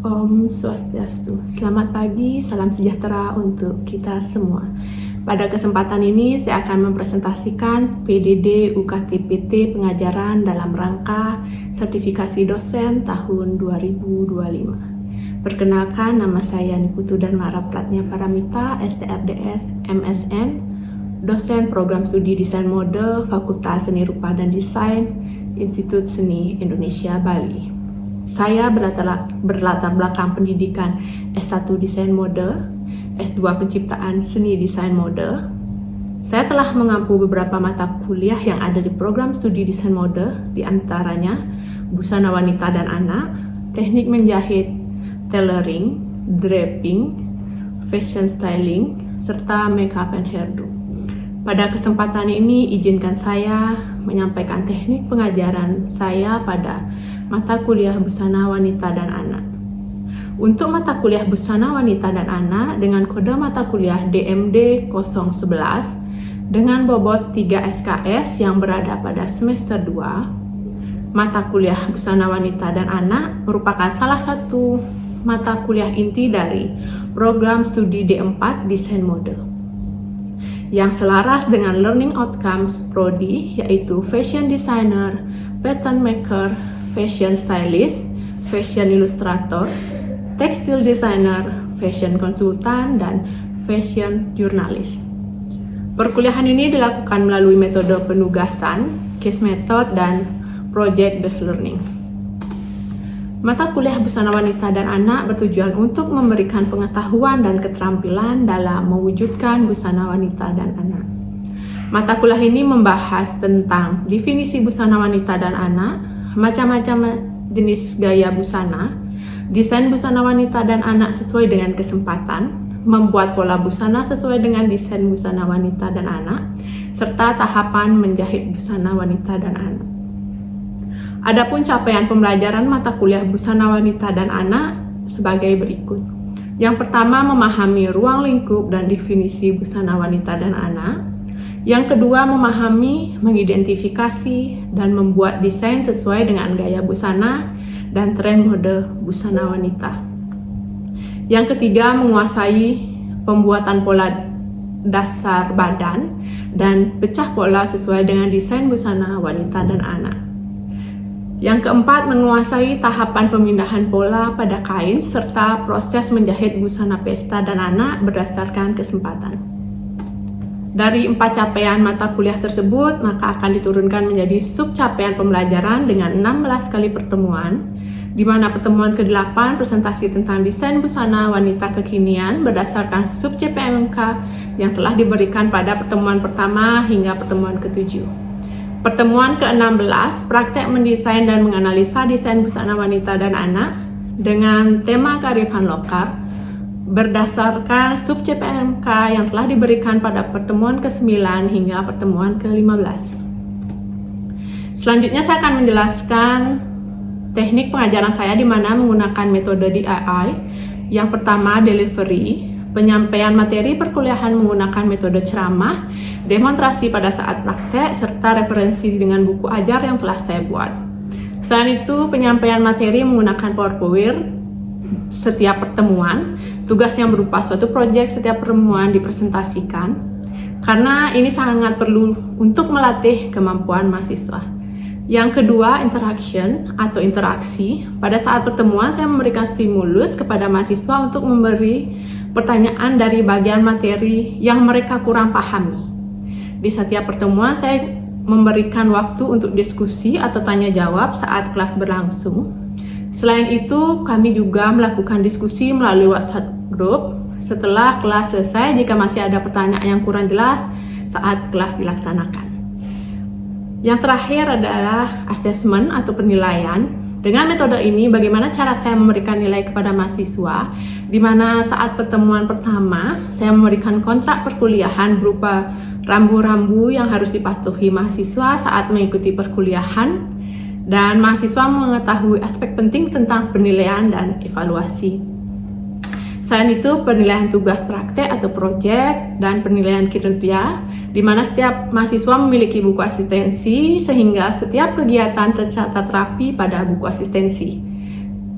Om Swastiastu. Selamat pagi, salam sejahtera untuk kita semua. Pada kesempatan ini saya akan mempresentasikan PDD UKT-PT pengajaran dalam rangka sertifikasi dosen tahun 2025. Perkenalkan, nama saya Niputu Dharma Pratnya Paramita, STRDS, MSN, dosen program studi Desain Mode, Fakultas Seni Rupa dan Desain, Institut Seni Indonesia, Bali. Saya berlatar belakang pendidikan S1 Desain Mode, S2 Penciptaan Seni Desain Mode. Saya telah mengampu beberapa mata kuliah yang ada di program studi Desain Mode, di antaranya busana wanita dan anak, teknik menjahit, tailoring, draping, fashion styling, serta makeup and hairdo. Pada kesempatan ini, izinkan saya menyampaikan teknik pengajaran saya pada mata kuliah busana wanita dan anak. Untuk mata kuliah busana wanita dan anak dengan kode mata kuliah DMD 011 dengan bobot 3 SKS yang berada pada semester 2, mata kuliah busana wanita dan anak merupakan salah satu mata kuliah inti dari program studi D4 Desain Mode yang selaras dengan learning outcomes prodi, yaitu fashion designer, pattern maker, fashion stylist, fashion illustrator, tekstil designer, fashion konsultan, dan fashion jurnalis. Perkuliahan ini dilakukan melalui metode penugasan, case method, dan project based learning. Mata kuliah busana wanita dan anak bertujuan untuk memberikan pengetahuan dan keterampilan dalam mewujudkan busana wanita dan anak. Mata kuliah ini membahas tentang definisi busana wanita dan anak, macam-macam jenis gaya busana, desain busana wanita dan anak sesuai dengan kesempatan, membuat pola busana sesuai dengan desain busana wanita dan anak, serta tahapan menjahit busana wanita dan anak. Adapun capaian pembelajaran mata kuliah busana wanita dan anak sebagai berikut. Yang pertama, memahami ruang lingkup dan definisi busana wanita dan anak. Yang kedua, memahami, mengidentifikasi, dan membuat desain sesuai dengan gaya busana dan tren mode busana wanita. Yang ketiga, menguasai pembuatan pola dasar badan dan pecah pola sesuai dengan desain busana wanita dan anak. Yang keempat, menguasai tahapan pemindahan pola pada kain serta proses menjahit busana pesta dan anak berdasarkan kesempatan. Dari 4 capaian mata kuliah tersebut, maka akan diturunkan menjadi sub capaian pembelajaran dengan 16 kali pertemuan, di mana pertemuan ke-8 presentasi tentang desain busana wanita kekinian berdasarkan sub CPMK yang telah diberikan pada pertemuan pertama hingga pertemuan ke-7. Pertemuan ke-16, praktek mendesain dan menganalisa desain busana wanita dan anak dengan tema kearifan lokal berdasarkan sub CPMK yang telah diberikan pada pertemuan ke-9 hingga pertemuan ke-15. Selanjutnya saya akan menjelaskan teknik pengajaran saya di mana menggunakan metode DIY. Yang pertama, delivery. Penyampaian materi perkuliahan menggunakan metode ceramah, demonstrasi pada saat praktek, serta referensi dengan buku ajar yang telah saya buat. Selain itu, penyampaian materi menggunakan PowerPoint setiap pertemuan, tugas yang berupa suatu proyek setiap pertemuan dipresentasikan, karena ini sangat perlu untuk melatih kemampuan mahasiswa. Yang kedua, interaction atau interaksi. Pada saat pertemuan, saya memberikan stimulus kepada mahasiswa untuk memberi pertanyaan dari bagian materi yang mereka kurang pahami. Di setiap pertemuan, saya memberikan waktu untuk diskusi atau tanya jawab saat kelas berlangsung. Selain itu, kami juga melakukan diskusi melalui WhatsApp group setelah kelas selesai jika masih ada pertanyaan yang kurang jelas saat kelas dilaksanakan. Yang terakhir adalah assessment atau penilaian. Dengan metode ini, bagaimana cara saya memberikan nilai kepada mahasiswa, di mana saat pertemuan pertama, saya memberikan kontrak perkuliahan berupa rambu-rambu yang harus dipatuhi mahasiswa saat mengikuti perkuliahan, dan mahasiswa mengetahui aspek penting tentang penilaian dan evaluasi. Selain itu, penilaian tugas praktek atau proyek dan penilaian kinerja, di mana setiap mahasiswa memiliki buku asistensi sehingga setiap kegiatan tercatat rapi pada buku asistensi.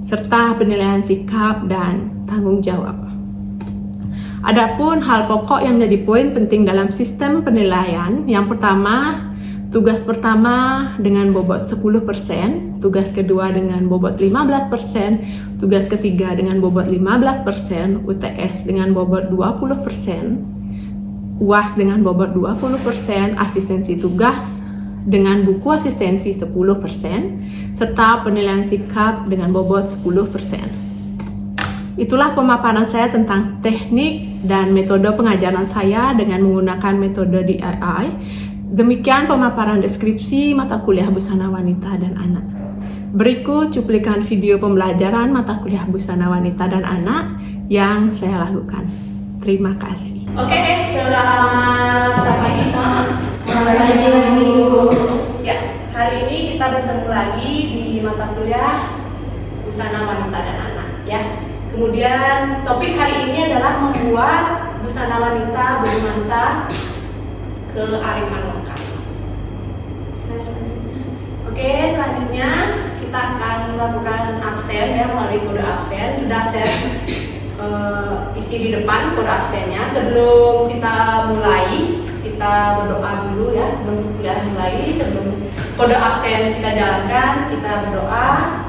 serta penilaian sikap dan tanggung jawab. Adapun hal pokok yang menjadi poin penting dalam sistem penilaian, yang pertama, tugas pertama dengan bobot 10%, tugas kedua dengan bobot 15%, tugas ketiga dengan bobot 15%, UTS dengan bobot 20%, UAS dengan bobot 20%, asistensi tugas dengan buku asistensi 10%, serta penilaian sikap dengan bobot 10%. Itulah pemaparan saya tentang teknik dan metode pengajaran saya dengan menggunakan metode DIY. Demikian pemaparan deskripsi mata kuliah Busana Wanita dan Anak. Berikut cuplikan video pembelajaran mata kuliah Busana Wanita dan Anak yang saya lakukan. Terima kasih. Oke, selamat pagi semua. Ya, hari ini kita bertemu lagi di mata kuliah Busana Wanita dan Anak. Ya, kemudian topik hari ini adalah membuat busana wanita bernuansa kearifan lokal. Oke, selanjutnya kita akan melakukan absen ya, melalui kode absen. Sudah saya isi di depan kode absennya. Sebelum kita mulai, kita berdoa dulu ya, sebelum kuliah mulai, sebelum kode absen kita jalankan, kita berdoa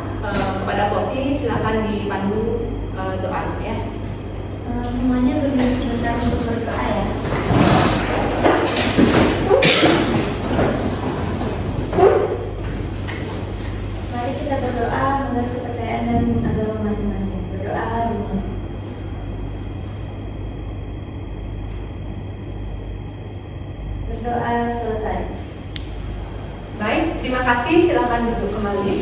kepada Kopi. Silakan dipandu doa ya. Semuanya berdiri sebentar untuk berdoa ya. Mari kita berdoa menurut kepercayaan dan agama masing-masing. Berdoa dimulai. Berdoa selesai. Baik, terima kasih. Silakan duduk kembali.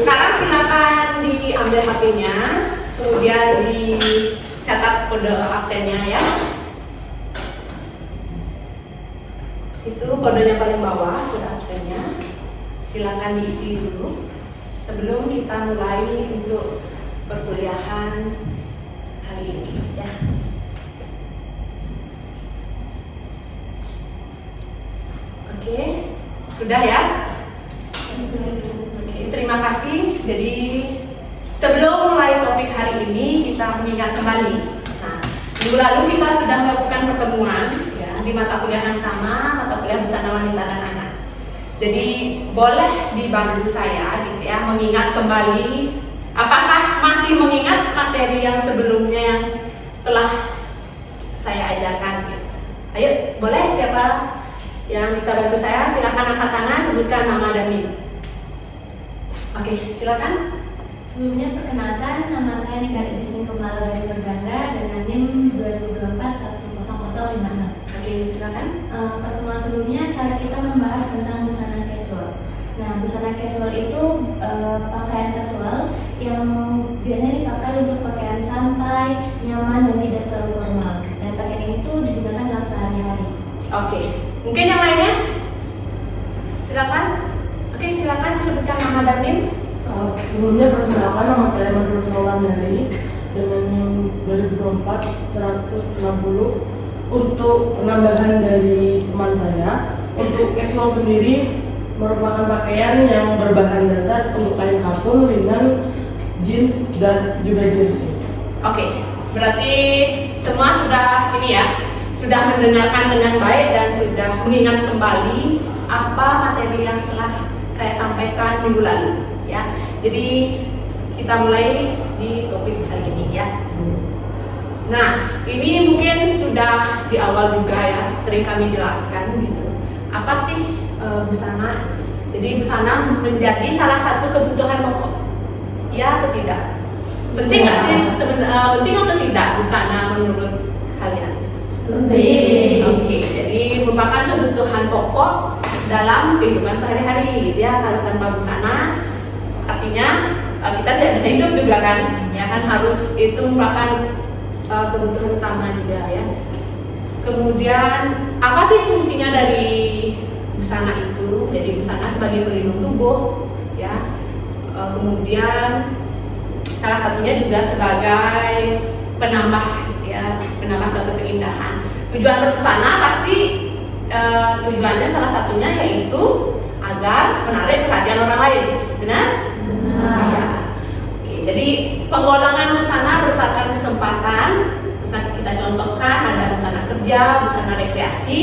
Sekarang silakan diambil HP-nya, kemudian dicatat kode absennya ya. Itu kodenya paling bawah, kode absennya. Silakan diisi dulu sebelum kita mulai untuk perkuliahan hari ini ya. Oke, sudah ya? Oke, terima kasih. Jadi sebelum mulai topik hari ini, kita mengingat kembali. Nah, minggu lalu kita sudah melakukan pertemuan ya, di mata kuliah yang sama, mata kuliah Busana Wanita dan Anak. Jadi boleh dibantu saya gitu ya, mengingat kembali. Apakah masih mengingat materi yang sebelumnya yang telah saya ajarkan? Gitu. Ayo, boleh siapa yang bisa bantu saya? Silakan angkat tangan, sebutkan nama dan NIM. Oke, silakan. Sebelumnya perkenalkan, nama saya Nika Rizin Kumala dari Berganda dengan NIM 2024-10056. Oke, silakan. Pertemuan sebelumnya kita membahas tentang busana casual. Nah, busana casual itu pakaian casual yang biasanya dipakai untuk pakaian santai, nyaman dan tidak terlalu formal. Dan pakaian ini tuh digunakan dalam sehari-hari. Oke, mungkin yang lainnya? Silakan. Oke, silakan sebutkan nama dan NIM. Sebelumnya perkenalkan, nama saya Madura Maulana dengan NIM 2024-160. Untuk penambahan dari teman saya, untuk casual sendiri merupakan pakaian yang berbahan dasar untuk kain katun, linen, jeans, dan juga jersey. Oke, berarti semua sudah ini ya, sudah mendengarkan dengan baik dan sudah mengingat kembali apa materi yang telah saya sampaikan minggu lalu ya. Jadi kita mulai di topik hari ini ya. Nah, ini mungkin sudah di awal juga ya, sering kami jelaskan gitu. Apa sih busana? Jadi busana menjadi salah satu kebutuhan pokok. Ya atau tidak? Penting nggak sih? Penting atau tidak busana menurut kalian? Penting. Oke, jadi merupakan kebutuhan pokok dalam kehidupan sehari-hari gitu ya. Kalau tanpa busana, artinya kita tidak bisa hidup juga kan? Ya kan, harus itu merupakan kebutuhan utama juga ya. Kemudian apa sih fungsinya dari busana itu? Jadi busana sebagai pelindung tubuh ya. Kemudian salah satunya juga sebagai penambah gitu ya, penambah suatu keindahan. Tujuan berbusana pasti tujuannya salah satunya yaitu agar menarik perhatian orang lain kerja, busana rekreasi,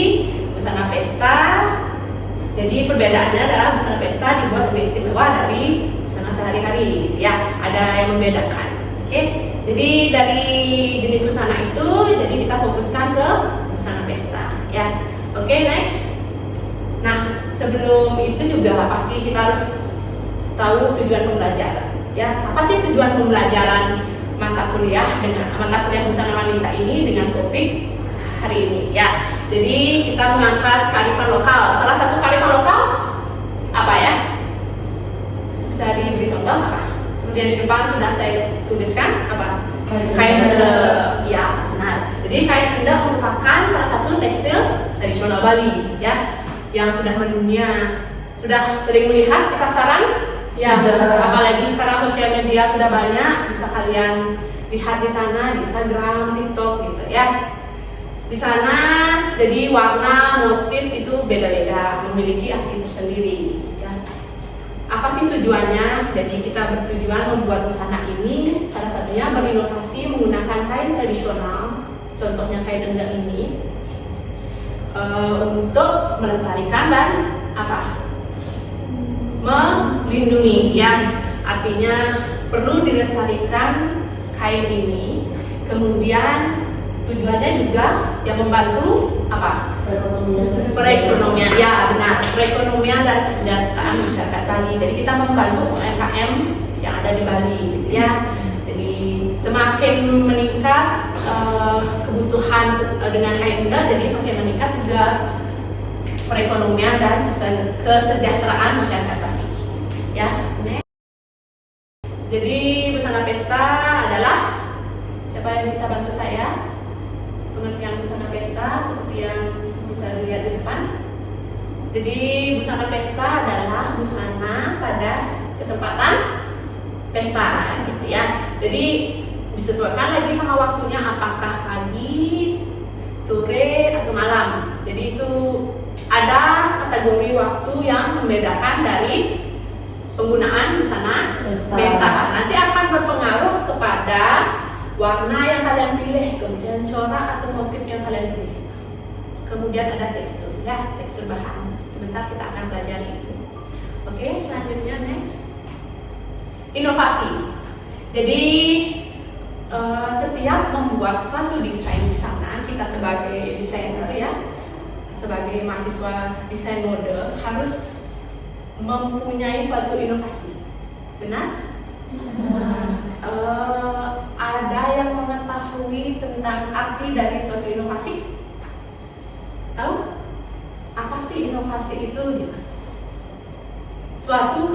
busana pesta. Jadi perbedaannya adalah busana pesta dibuat lebih istimewa dari busana sehari-hari, ya. Ada yang membedakan. Oke. Jadi dari jenis busana itu, jadi kita fokuskan ke busana pesta, ya. Oke, next. Nah, sebelum itu juga pasti kita harus tahu tujuan pembelajaran, ya. Apa sih tujuan pembelajaran mata kuliah busana wanita ini dengan topik hari ini, ya. Jadi kita mengangkat kearifan lokal. Salah satu kearifan lokal apa ya? Bisa diberi contoh apa? Seperti yang di depan sudah saya tuliskan apa? Kain endek, ya benar. Jadi kain endek merupakan salah satu tekstil tradisional Bali, ya, yang sudah mendunia. Sudah sering melihat di pasaran, ya. Apalagi sekarang sosial media sudah banyak, bisa kalian lihat di sana, di Instagram, TikTok, gitu, ya. Di sana, jadi warna, motif itu beda-beda, memiliki arti tersendiri, ya. Apa sih tujuannya? Jadi kita bertujuan membuat busana ini, salah satunya berinovasi menggunakan kain tradisional, contohnya kain endek ini, untuk melestarikan dan apa? Melindungi, ya. Artinya perlu dilestarikan kain ini, kemudian tujuannya juga yang membantu apa? Perekonomian, ya benar, perekonomian dan kesejahteraan masyarakat Bali. Jadi kita membantu UMKM yang ada di Bali, gitu, ya. Jadi semakin meningkat kebutuhan dengan kain endek, jadi semakin meningkat juga perekonomian dan kesejahteraan masyarakat Bali, ya. Jadi busana pesta adalah, siapa yang bisa bantu saya? Pengertian busana pesta seperti yang bisa dilihat di depan. Jadi busana pesta adalah busana pada kesempatan pesta, gitu, ya. Jadi disesuaikan lagi sama waktunya, apakah pagi, sore, atau malam. Jadi itu ada kategori waktu yang membedakan dari penggunaan busana pesta. Nanti akan berpengaruh kepada warna yang kalian pilih, kemudian corak atau motif yang kalian pilih, kemudian ada tekstur, ya, tekstur bahan. Sebentar kita akan pelajari itu. Oke, selanjutnya next, inovasi. Jadi setiap membuat suatu desain busana, kita sebagai desainer, ya, sebagai mahasiswa desain mode harus mempunyai suatu inovasi. Benar? Ada yang mengetahui tentang arti dari suatu inovasi? Tahu? Apa sih inovasi itu? Suatu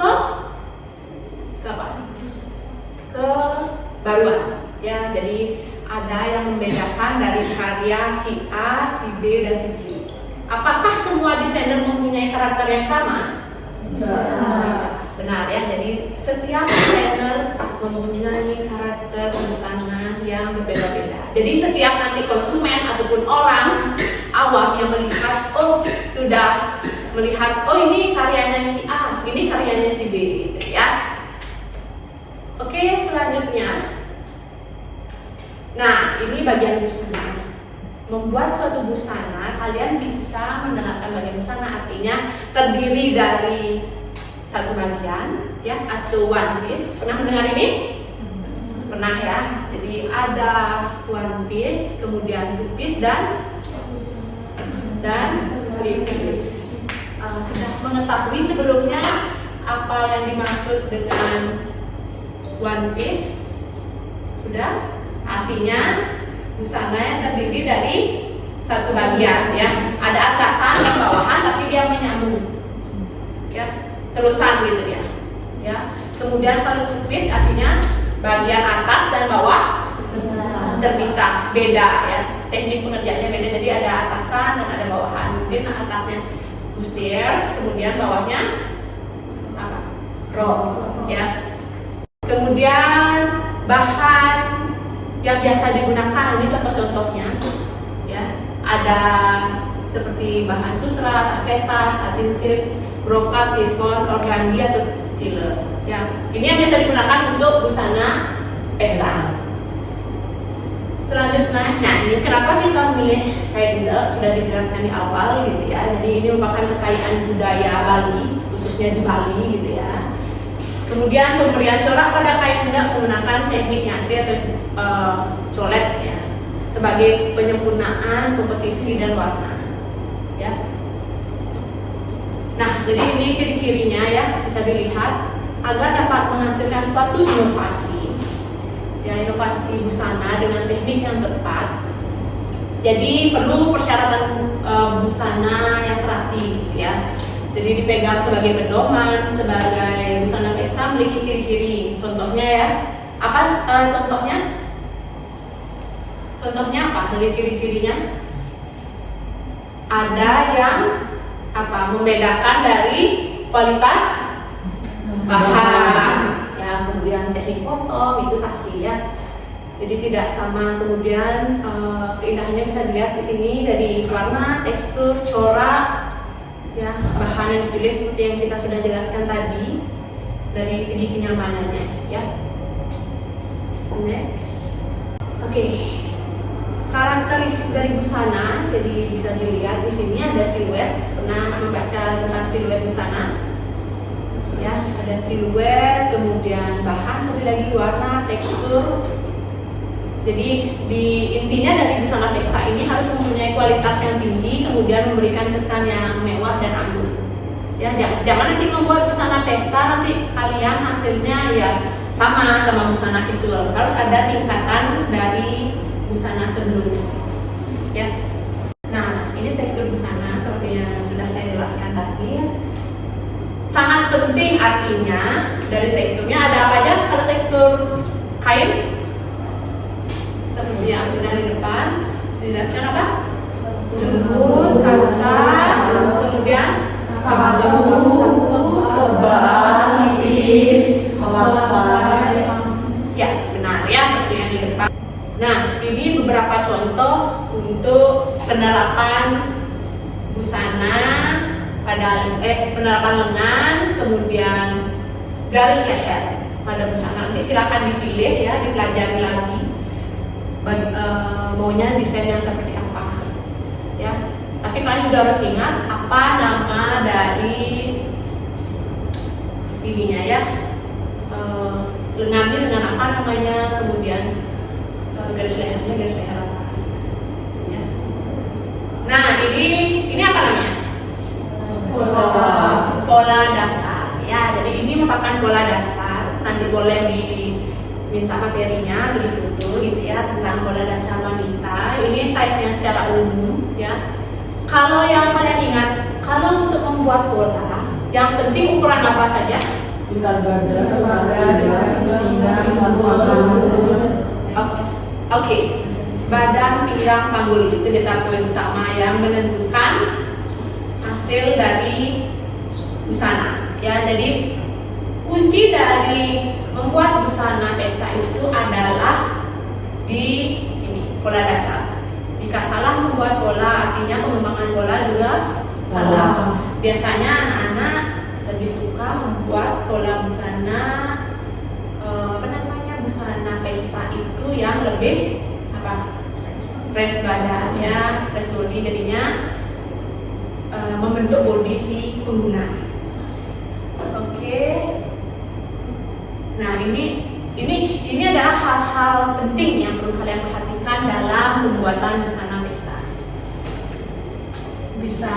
kebaruan, ya. Jadi ada yang membedakan dari karya si A, si B, dan si C. Apakah semua desainer mempunyai karakter yang sama? Benar, ya. Jadi setiap desainer mempunyai karakter busana yang berbeda-beda. Jadi setiap nanti konsumen ataupun orang awam yang melihat, oh sudah melihat, oh ini karyanya si A, ini karyanya si B, gitu, ya. Oke, selanjutnya. Nah, ini bagian busana. Membuat suatu busana, kalian bisa menerapkan bagian busana, artinya terdiri dari satu bagian, ya, atau one piece. Pernah mendengar ini? Pernah, ya. Jadi ada one piece, kemudian two piece dan three piece. Sudah mengetahui sebelumnya apa yang dimaksud dengan one piece? Sudah? Artinya busana yang terdiri dari satu bagian, ya. Ada atasan dan bawahan, tapi dia menyambung, ya, terusan, gitu, ya. Ya. Kemudian kalau two piece artinya bagian atas dan bawah terpisah, beda, ya. Teknik pengerjaannya beda. Jadi ada atasan dan ada bawahan. Mungkin atasnya bustier, kemudian bawahnya apa? Rok, ya. Kemudian bahan yang biasa digunakan, ini contoh-contohnya, ya. Ada seperti bahan sutra, taffeta, satin silk, brokat, chiffon, organdy atau tiller, ya. Ini yang biasa digunakan untuk busana pesta. Selanjutnya, nah ini kenapa kita memilih kain endek sudah dijelaskan di awal gitu ya. Jadi ini merupakan kekayaan budaya Bali, khususnya di Bali gitu ya. Kemudian pemberian corak pada kain endek menggunakan teknik nyantri atau colet ya, sebagai penyempurnaan komposisi dan warna ya. Nah, jadi ini ciri-cirinya ya, bisa dilihat agar dapat menghasilkan suatu inovasi. Ya, inovasi busana dengan teknik yang tepat. Jadi perlu persyaratan busana yang serasi gitu ya. Jadi dipegang sebagai pedoman, sebagai busana pesta memiliki ciri-ciri. Contohnya ya, apa contohnya? Contohnya apa? Dari ciri-cirinya? Ada yang apa? Membedakan dari kualitas bahan. Kemudian teknik potong itu pasti ya. Jadi tidak sama. Kemudian keindahannya bisa dilihat di sini dari warna, tekstur, corak, ya bahan yang dipilih seperti yang kita sudah jelaskan tadi dari segi kenyamanannya ya. Next, oke. Karakteristik dari busana, jadi bisa dilihat di sini ada siluet. Pernah membaca tentang siluet busana? Ya, ada siluet, kemudian bahan, seperti lagi warna, tekstur. Jadi intinya dari busana pesta ini harus mempunyai kualitas yang tinggi, kemudian memberikan kesan yang mewah dan anggun. Ya, jangan nanti membuat busana pesta nanti kalian hasilnya ya sama busana casual. Harus ada tingkatan dari busana sebelumnya. Ya. Nah, ini tekstur busana seperti yang sudah saya jelaskan tadi. Sangat penting artinya dari teksturnya ada apa aja? Kalau tekstur kain seperti yang sudah di depan dijelaskan apa? Lembut, kasar, kemudian tebal, tipis, melaksar. Ya, benar ya, seperti yang di depan. Nah, ini beberapa contoh untuk penerapan busana pada penerapan lengan, kemudian garis leher pada busana. Nanti silakan dipilih ya, dipelajari lagi maunya desain yang seperti apa ya. Tapi kalian juga harus ingat apa nama dari ininya ya, lengannya dengan apa namanya, kemudian garis lehernya garis leher apa ya. Nah, ini apa namanya? Pola dasar ya. Jadi ini merupakan pola dasar. Nanti boleh diminta materinya atau di foto gitu ya, tentang pola dasar wanita. Ini size-nya secara umum ya. Kalau yang kalian ingat, kalau untuk membuat pola yang penting ukuran apa saja? Tingkat badan, Oke. Badan, pinggang, panggul itu biasa poin utama yang menentukan hasil dari busana ya. Jadi kunci dari membuat busana pesta itu adalah di ini pola dasar. Jika salah membuat pola, artinya pengembangan pola juga salah. Biasanya anak-anak lebih suka membuat pola busana busana pesta itu yang lebih press badan ya, press body, jadinya membentuk body si pengguna. Oke. Nah, ini adalah hal-hal penting yang perlu kalian perhatikan dalam pembuatan busana pesta. Bisa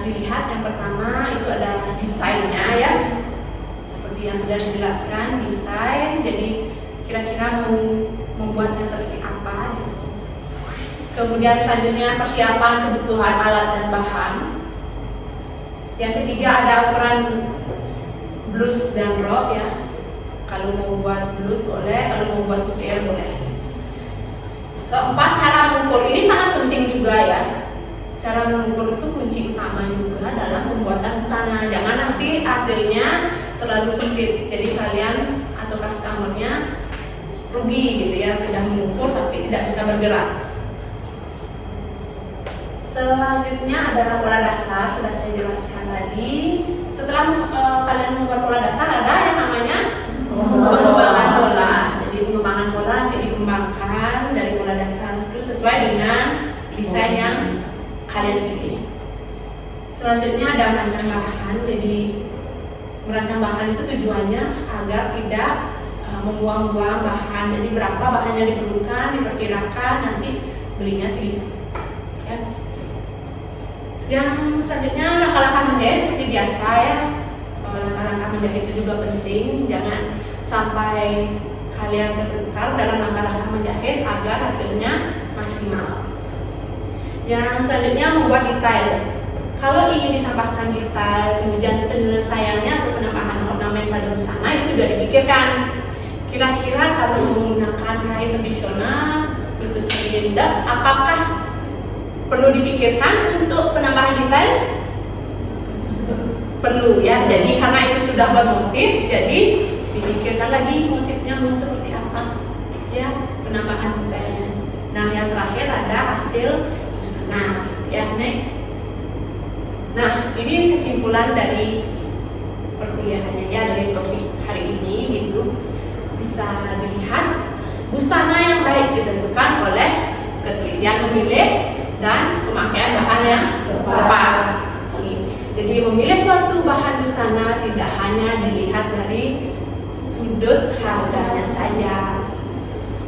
dilihat yang pertama itu ada desainnya ya, seperti yang sudah dijelaskan desain. Jadi kira-kira mau membuatnya seperti apa gitu. Kemudian selanjutnya persiapan kebutuhan alat dan bahan. Yang ketiga ada ukuran blus dan rok ya. Kalau mau buat blus boleh, kalau mau buat bustier boleh. Keempat, cara mengukur. Ini sangat penting juga ya. Cara mengukur itu kunci utama juga dalam pembuatan busana. Jangan nanti hasilnya terlalu sempit. Jadi kalian atau customernya rugi gitu ya, sudah mengukur tapi tidak bisa bergerak. Selanjutnya adalah pola dasar, sudah saya jelaskan tadi. Setelah kalian membuat pola dasar, ada yang namanya pengembangan pola. Jadi pengembangan pola nanti dikembangkan dari pola dasar selanjutnya ada merancang bahan. Jadi merancang bahan itu tujuannya agar tidak membuang-buang bahan. Jadi berapa bahan yang diperlukan, diperkirakan, nanti belinya segitu. Ya. Yang selanjutnya langkah-langkah menjahit seperti biasa ya. Langkah-langkah menjahit itu juga penting. Jangan sampai kalian tertukar dalam langkah-langkah menjahit agar hasilnya maksimal. Yang selanjutnya membuat detail. Kalau ingin ditambahkan detail, kemudian penyelesaiannya atau penambahan ornamen pada busana itu juga dipikirkan. Kira-kira kalau menggunakan kain tradisional, khususnya jendak, apakah perlu dipikirkan untuk penambahan detail? Perlu ya. Jadi karena itu sudah bermotif, jadi dipikirkan lagi motifnya mau seperti apa, ya, penambahan detailnya. Nah, yang terakhir ada hasil busana. Ya, next. Nah, ini kesimpulan dari perkuliahannya ya, dari topik hari ini gitu. Bisa dilihat busana yang baik ditentukan oleh ketelitian memilih dan pemakaian bahan yang tepat. Jadi memilih suatu bahan busana tidak hanya dilihat dari sudut harganya saja.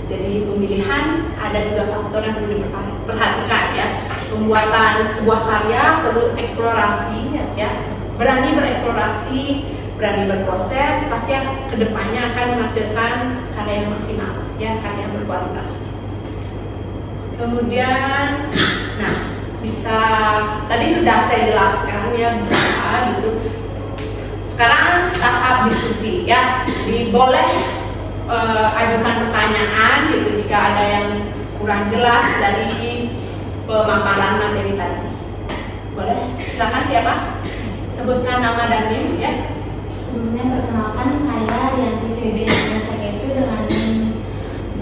Jadi pemilihan ada juga faktor yang perlu diperhatikan ya. Pembuatan sebuah karya perlu eksplorasi ya. Berani bereksplorasi, berani berproses, pasti kedepannya akan menghasilkan karya yang maksimal ya, karya yang berkualitas. Kemudian, nah bisa tadi sudah saya jelaskan ya berapa gitu. Sekarang tahap diskusi ya. Jadi boleh ajukan pertanyaan gitu jika ada yang kurang jelas dari pemaparan materi tadi. Boleh, silakan siapa? Sebutkan nama dan NIM ya. Sebelumnya perkenalkan, saya Rianti VB dan saya itu dengan NIM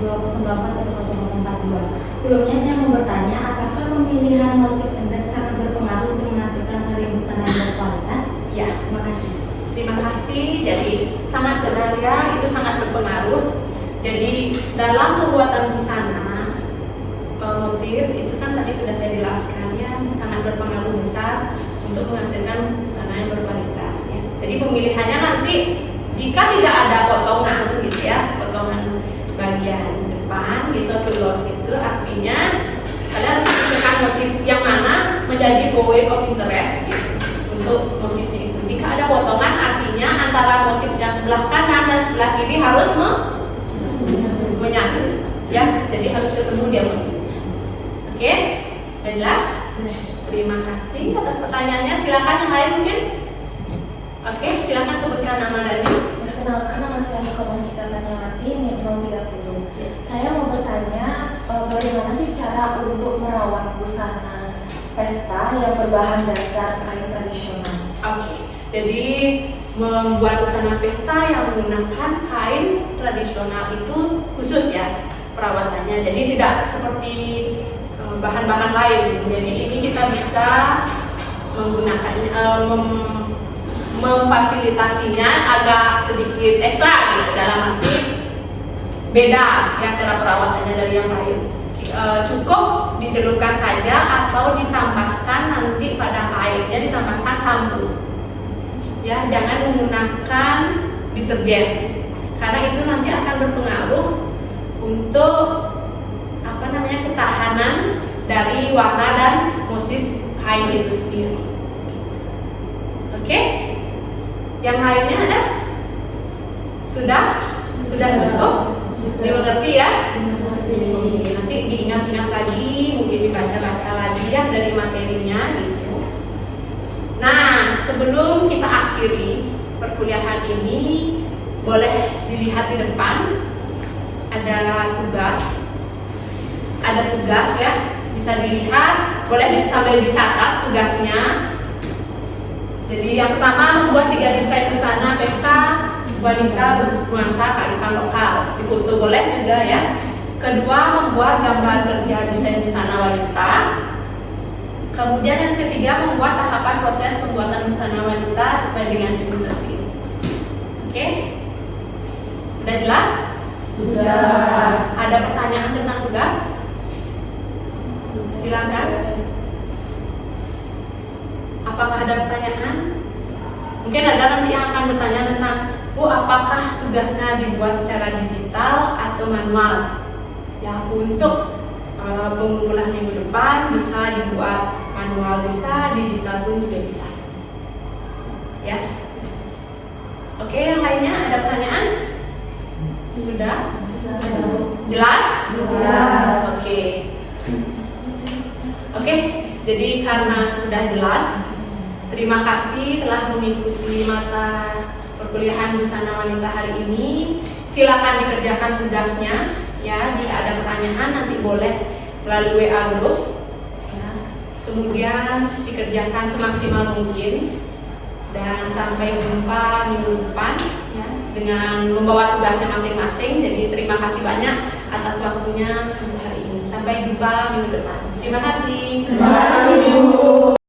20081042. Sebelumnya saya mau bertanya, apakah pemilihan motif endek sangat berpengaruh untuk menghasilkan karya busana yang berkualitas? Ya, Terima kasih. terima kasih. Jadi sangat benar ya, itu sangat berpengaruh. Jadi dalam pembuatan busana, motif itu kan tadi sudah saya jelaskan ya, sangat berpengaruh besar untuk menghasilkan busana yang berkualitas ya. Jadi pemilihannya nanti jika tidak ada potongan gitu ya, potongan bagian depan gitu atau luas itu, artinya kalian harus memilihkan motif yang mana menjadi point of interest gitu, untuk motifnya itu. Jika ada potongan, artinya antara motif yang sebelah kanan dan sebelah kiri harus menyatu ya, jadi harus ketemu dia motifnya. Oke, udah jelas? Terima kasih atas pertanyaannya. Silakan yang lain mungkin. Oke, silakan sebutkan nama dan NIM. Perkenalkan, nama saya Muka Cita Tanyawati, NIM 030. Saya mau bertanya, bagaimana sih cara untuk merawat busana pesta yang berbahan dasar kain tradisional? Oke, jadi membuat busana pesta yang menggunakan kain tradisional itu khusus ya perawatannya. Jadi tidak seperti bahan-bahan lain. Jadi ini kita bisa menggunakannya, memfasilitasinya agak sedikit ekstra gitu, dalam arti beda ya cara perawatannya dari yang lain. Cukup dicelupkan saja atau ditambahkan nanti pada airnya, ditambahkan sampo ya, jangan menggunakan deterjen karena itu nanti akan berpengaruh untuk ketahanan dari warna dan motif kain itu sendiri. Oke, yang lainnya ada? Sudah cukup? Dimengerti ya? Nanti diingat-ingat lagi, mungkin dibaca-baca lagi ya dari materinya gitu. Nah, sebelum kita akhiri perkuliahan ini, boleh dilihat di depan ada tugas ya, bisa dilihat, boleh sambil dicatat tugasnya. Jadi yang pertama, membuat 3 desain busana pesta wanita bernuansa kearifan lokal, difoto boleh juga ya. Kedua, membuat gambar kerja desain busana wanita. Kemudian yang ketiga, membuat tahapan proses pembuatan busana wanita sesuai dengan sistem tertentu. Oke, sudah jelas? Sudah. Ada pertanyaan tentang tugas? Silakan. Apakah ada pertanyaan? Mungkin ada nanti yang akan bertanya tentang, Bu, apakah tugasnya dibuat secara digital atau manual? Ya, untuk pengumpulan minggu depan bisa dibuat manual, bisa digital pun juga bisa. Ya. Oke, yang lainnya ada pertanyaan? Sudah? Jelas? Jelas. Oke, jadi karena sudah jelas, terima kasih telah mengikuti masa perkuliahan busana wanita hari ini. Silakan dikerjakan tugasnya. Ya, jika ada pertanyaan nanti boleh melalui WA group. Ya. Kemudian dikerjakan semaksimal mungkin dan sampai jumpa minggu depan ya, dengan membawa tugasnya masing-masing. Jadi terima kasih banyak atas waktunya untuk hari ini. Sampai jumpa minggu depan. Terima kasih. Terima kasih.